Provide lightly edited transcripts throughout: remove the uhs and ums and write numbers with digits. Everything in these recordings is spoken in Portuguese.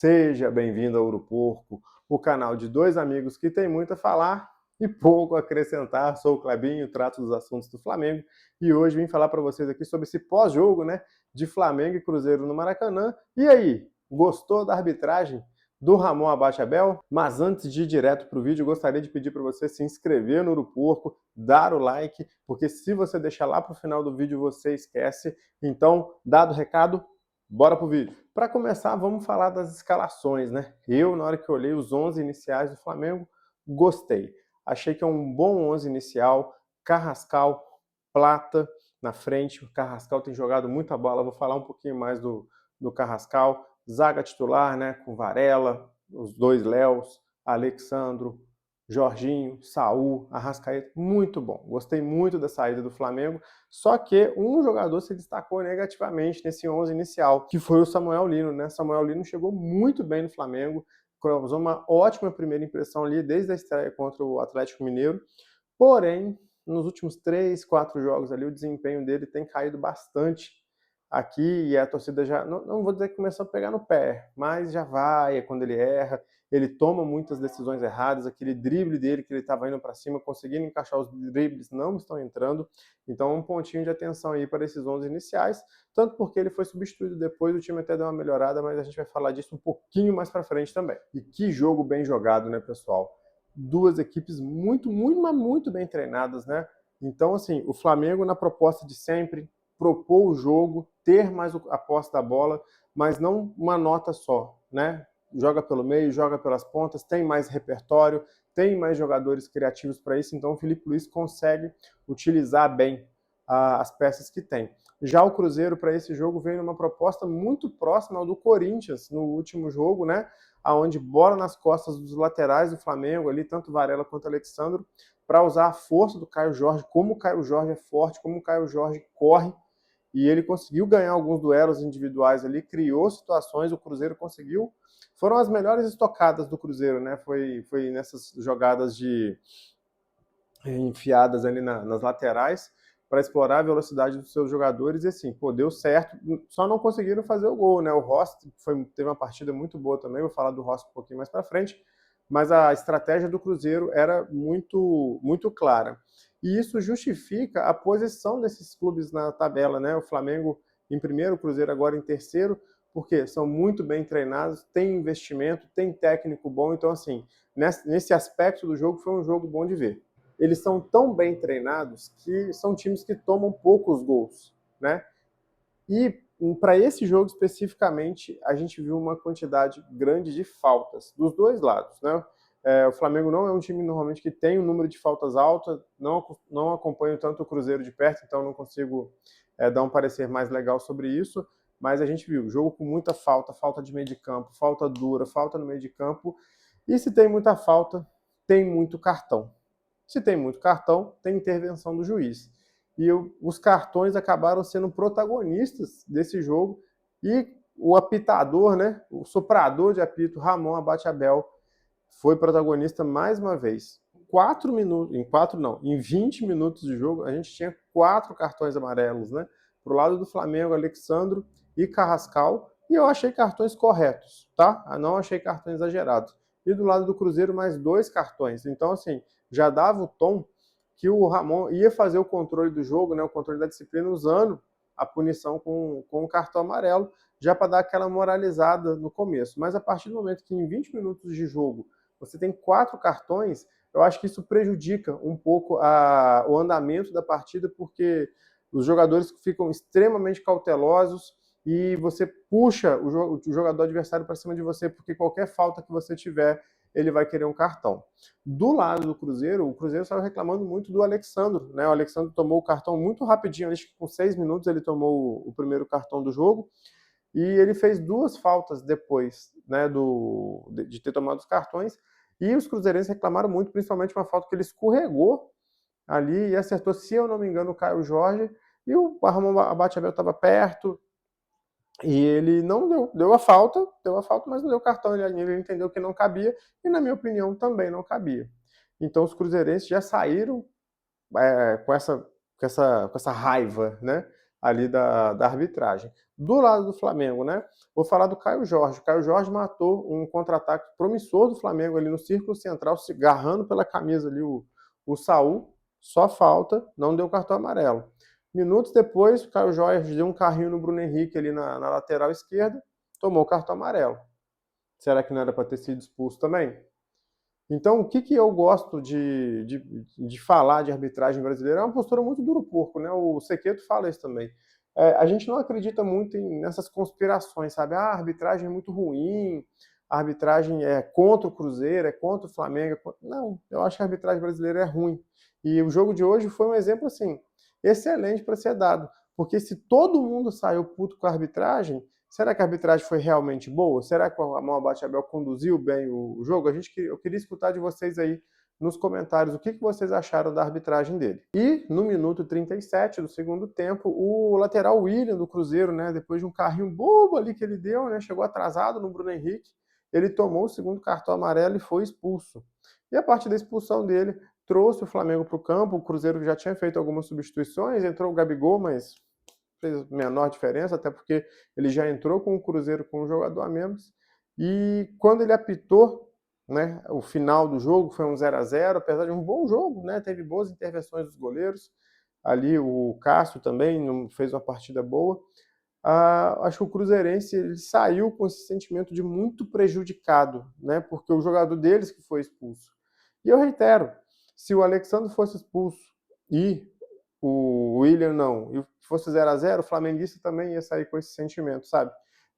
Seja bem-vindo ao Ouro Porco, o canal de dois amigos que tem muito a falar e pouco a acrescentar. Sou o Clebinho, trato dos assuntos do Flamengo e hoje vim falar para vocês aqui sobre esse pós-jogo, né, de Flamengo e Cruzeiro no Maracanã. E aí, gostou da arbitragem do Ramon Abate Abel? Mas antes de ir direto para o vídeo, gostaria de pedir para você se inscrever no Ouro Porco, dar o like, porque se você deixar lá para o final do vídeo você esquece. Então, dado o recado, bora pro vídeo. Para começar, vamos falar das escalações, né? Eu, na hora que olhei os 11 iniciais do Flamengo, gostei. Achei que é um bom 11 inicial. Carrascal, Plata na frente. O Carrascal tem jogado muita bola. Vou falar um pouquinho mais do Carrascal. Zaga titular, né? Com Varela, os dois Léos, Alexandro, Jorginho, Saul, Arrascaeta. Muito bom. Gostei muito da saída do Flamengo. Só que um jogador se destacou negativamente nesse 11 inicial, que foi o Samuel Lino, né? Samuel Lino chegou muito bem no Flamengo, causou uma ótima primeira impressão ali desde a estreia contra o Atlético Mineiro, porém, nos últimos 3, 4 jogos ali, o desempenho dele tem caído bastante aqui e a torcida já, não vou dizer que começou a pegar no pé, mas já vai, quando ele erra, ele toma muitas decisões erradas, aquele drible dele que ele estava indo para cima, conseguindo encaixar os dribles, não estão entrando, então um pontinho de atenção aí para esses 11 iniciais, tanto porque ele foi substituído depois, o time até deu uma melhorada, mas a gente vai falar disso um pouquinho mais para frente também. E que jogo bem jogado, né, pessoal? Duas equipes muito bem treinadas, né? Então, assim, o Flamengo na proposta de sempre, propor o jogo, ter mais a posse da bola, mas não uma nota só, né? Joga pelo meio, joga pelas pontas, tem mais repertório, tem mais jogadores criativos para isso, então o Felipe Luiz consegue utilizar bem as peças que tem. Já o Cruzeiro, para esse jogo, veio numa proposta muito próxima ao do Corinthians no último jogo, né? Onde bola nas costas dos laterais do Flamengo, ali, tanto Varela quanto Alexandro, para usar a força do Caio Jorge, como o Caio Jorge é forte, como o Caio Jorge corre, e ele conseguiu ganhar alguns duelos individuais ali, criou situações, o Cruzeiro conseguiu. Foram as melhores estocadas do Cruzeiro, né? Foi nessas jogadas de enfiadas ali nas laterais para explorar a velocidade dos seus jogadores e assim, pô, deu certo, só não conseguiram fazer o gol, né? O Rossi teve uma partida muito boa também, vou falar do Rossi um pouquinho mais para frente, mas a estratégia do Cruzeiro era muito clara. E isso justifica a posição desses clubes na tabela, né? O Flamengo em primeiro, o Cruzeiro agora em terceiro, porque são muito bem treinados, tem investimento, tem técnico bom, então assim, nesse aspecto do jogo foi um jogo bom de ver. Eles são tão bem treinados que são times que tomam poucos gols, né? E para esse jogo especificamente, a gente viu uma quantidade grande de faltas dos dois lados, né? O Flamengo não é um time normalmente que tem um número de faltas alta, não acompanho tanto o Cruzeiro de perto, então não consigo dar um parecer mais legal sobre isso, mas a gente viu jogo com muita falta, falta de meio de campo, falta dura, falta no meio de campo, e se tem muita falta, tem muito cartão. Se tem muito cartão, tem intervenção do juiz. E os cartões acabaram sendo protagonistas desse jogo e o apitador, né, o soprador de apito, Ramon Abate Abel, foi protagonista mais uma vez. 4 minutos, em 20 minutos de jogo, a gente tinha 4 cartões amarelos, né? Pro lado do Flamengo, Alexandro e Carrascal, e eu achei cartões corretos, tá? Eu não achei cartões exagerados. E do lado do Cruzeiro, mais 2 cartões. Então, assim, já dava o tom que o Ramon ia fazer o controle do jogo, né, o controle da disciplina, usando a punição com o cartão amarelo, já para dar aquela moralizada no começo. Mas a partir do momento que em 20 minutos de jogo você tem 4 cartões, eu acho que isso prejudica um pouco o andamento da partida, porque os jogadores ficam extremamente cautelosos e você puxa o jogador adversário para cima de você, porque qualquer falta que você tiver, ele vai querer um cartão. Do lado do Cruzeiro, o Cruzeiro estava reclamando muito do Alexandro, né? O Alexandro tomou o cartão muito rapidinho, acho que com 6 minutos ele tomou o primeiro cartão do jogo, e ele fez 2 faltas depois, né, de ter tomado os cartões, e os cruzeirenses reclamaram muito, principalmente uma falta que ele escorregou ali e acertou, se eu não me engano, o Caio Jorge, e o Ramon Abate Abel estava perto, e ele não deu a falta, mas não deu cartão, ele entendeu que não cabia, e na minha opinião também não cabia. Então os cruzeirenses já saíram com essa raiva, né? ali da arbitragem. Do lado do Flamengo, né? Vou falar do Caio Jorge. O Caio Jorge matou um contra-ataque promissor do Flamengo ali no círculo central, se agarrando pela camisa ali o Saul, só falta, não deu cartão amarelo. Minutos depois, o Caio Jorge deu um carrinho no Bruno Henrique ali na lateral esquerda, tomou cartão amarelo. Será que não era para ter sido expulso também? Então, o que eu gosto de falar de arbitragem brasileira é uma postura muito duro porco, né? O Sequeto fala isso também. A gente não acredita muito nessas conspirações, sabe? Ah, a arbitragem é muito ruim, a arbitragem é contra o Cruzeiro, é contra o Flamengo. Não, eu acho que a arbitragem brasileira é ruim. E o jogo de hoje foi um exemplo, assim, excelente para ser dado. Porque se todo mundo saiu puto com a arbitragem, será que a arbitragem foi realmente boa? Será que o Amon Abachaebel conduziu bem o jogo? Eu queria escutar de vocês aí nos comentários o que vocês acharam da arbitragem dele. E no minuto 37 do segundo tempo, o lateral William do Cruzeiro, né, depois de um carrinho bobo ali que ele deu, né, chegou atrasado no Bruno Henrique, ele tomou o segundo cartão amarelo e foi expulso. E a partir da expulsão dele, trouxe o Flamengo para o campo, o Cruzeiro já tinha feito algumas substituições, entrou o Gabigol, mas fez menor diferença, até porque ele já entrou com o Cruzeiro com um jogador a menos, e quando ele apitou, né, o final do jogo foi um 0-0, apesar de um bom jogo, né, teve boas intervenções dos goleiros, ali o Cássio também fez uma partida boa. Acho que o Cruzeirense ele saiu com esse sentimento de muito prejudicado, né, porque o jogador deles que foi expulso. E eu reitero, se o Alexandre fosse expulso e o William não, e fosse 0-0, o flamenguista também ia sair com esse sentimento, sabe?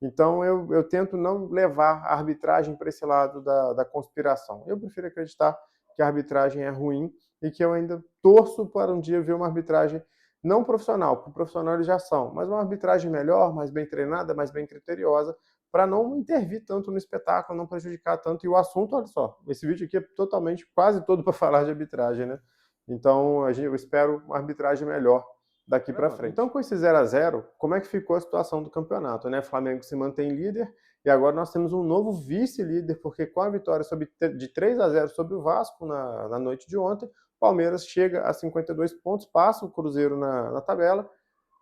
Então eu tento não levar a arbitragem para esse lado da conspiração. Eu prefiro acreditar que a arbitragem é ruim e que eu ainda torço para um dia ver uma arbitragem não profissional, porque profissional eles já são, mas uma arbitragem melhor, mais bem treinada, mais bem criteriosa, para não intervir tanto no espetáculo, não prejudicar tanto. E o assunto, olha só, esse vídeo aqui é totalmente, quase todo para falar de arbitragem, né? Então eu espero uma arbitragem melhor daqui para frente. Então, com esse 0-0, como é que ficou a situação do campeonato, né? O Flamengo se mantém líder e agora nós temos um novo vice-líder, porque com a vitória de 3-0 sobre o Vasco na noite de ontem, o Palmeiras chega a 52 pontos, passa o Cruzeiro na tabela,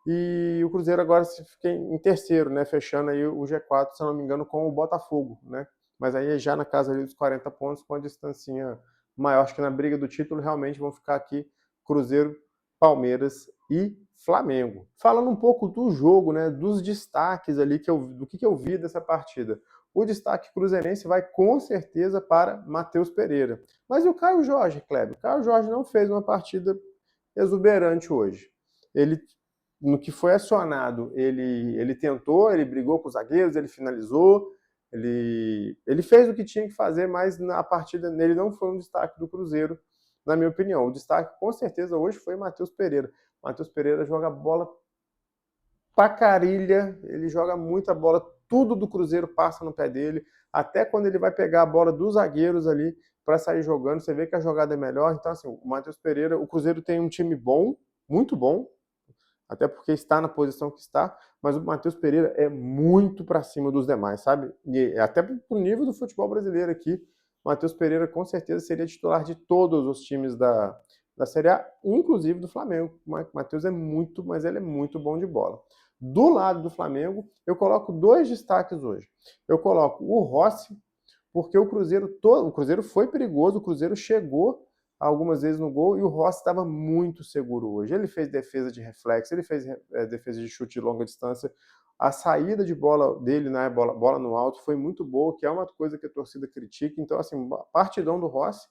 e o Cruzeiro agora fica em terceiro, né? Fechando aí o G4, se não me engano, com o Botafogo, né? Mas aí já na casa ali dos 40 pontos, com a distancinha maior. Acho que na briga do título realmente vão ficar aqui Cruzeiro, Palmeiras e Flamengo. Falando um pouco do jogo, né, dos destaques ali do que eu vi dessa partida. O destaque cruzeirense vai com certeza para Matheus Pereira. Mas e o Caio Jorge, Kleber? O Caio Jorge não fez uma partida exuberante hoje. Ele, no que foi acionado, ele tentou, ele brigou com os zagueiros, ele finalizou, ele fez o que tinha que fazer, mas na partida nele não foi um destaque do Cruzeiro, na minha opinião. O destaque, com certeza, hoje foi Matheus Pereira. Matheus Pereira joga bola pra carilha, ele joga muita bola, tudo do Cruzeiro passa no pé dele, até quando ele vai pegar a bola dos zagueiros ali para sair jogando, você vê que a jogada é melhor. Então, assim, o Matheus Pereira, o Cruzeiro tem um time bom, muito bom, até porque está na posição que está, mas o Matheus Pereira é muito para cima dos demais, sabe? E até pro nível do futebol brasileiro aqui, o Matheus Pereira com certeza seria titular de todos os times da Série A, inclusive do Flamengo. O Matheus é muito, mas ele é muito bom de bola. Do lado do Flamengo, eu coloco dois destaques hoje. Eu coloco o Rossi, porque o Cruzeiro foi perigoso, o Cruzeiro chegou algumas vezes no gol e o Rossi estava muito seguro hoje. Ele fez defesa de reflexo, ele fez defesa de chute de longa distância. A saída de bola dele, né, bola no alto, foi muito boa, que é uma coisa que a torcida critica. Então, assim, partidão do Rossi,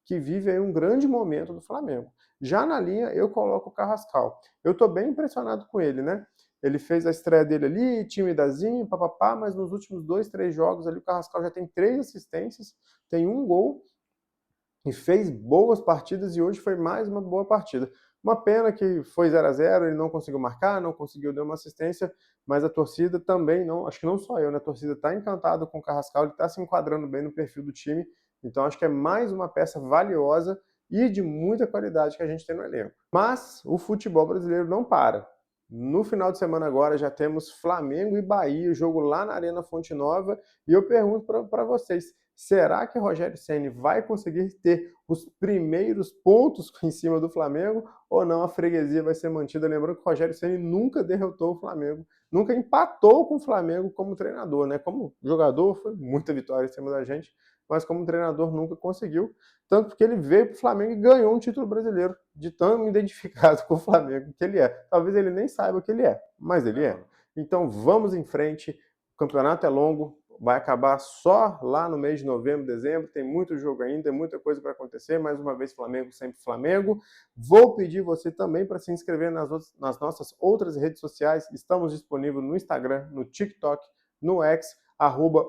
que vive aí um grande momento do Flamengo. Já na linha, eu coloco o Carrascal. Eu estou bem impressionado com ele, né? Ele fez a estreia dele ali, timidazinho, papapá, mas nos últimos 2, 3 jogos ali, o Carrascal já tem 3 assistências, tem um gol, e fez boas partidas, e hoje foi mais uma boa partida. Uma pena que foi 0-0, ele não conseguiu marcar, não conseguiu dar uma assistência, mas a torcida também não, acho que não só eu, né? A torcida está encantada com o Carrascal, ele está se enquadrando bem no perfil do time, então acho que é mais uma peça valiosa e de muita qualidade que a gente tem no elenco. Mas o futebol brasileiro não para. No final de semana agora já temos Flamengo e Bahia, o jogo lá na Arena Fonte Nova, e eu pergunto para vocês, será que Rogério Ceni vai conseguir ter os primeiros pontos em cima do Flamengo ou não? A freguesia vai ser mantida? Lembrando que o Rogério Ceni nunca derrotou o Flamengo, nunca empatou com o Flamengo como treinador, né? Como jogador foi muita vitória em cima da gente, mas como treinador nunca conseguiu. Tanto porque ele veio para o Flamengo e ganhou um título brasileiro, de tão identificado com o Flamengo que ele é. Talvez ele nem saiba que ele é, mas ele é. Então vamos em frente, o campeonato é longo, vai acabar só lá no mês de novembro, dezembro, tem muito jogo ainda, muita coisa para acontecer, mais uma vez Flamengo, sempre Flamengo. Vou pedir você também para se inscrever nas nossas outras redes sociais, estamos disponíveis no Instagram, no TikTok, no X,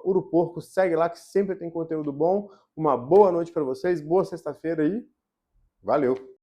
@uruporco, segue lá que sempre tem conteúdo bom. Uma boa noite para vocês, boa sexta-feira e valeu!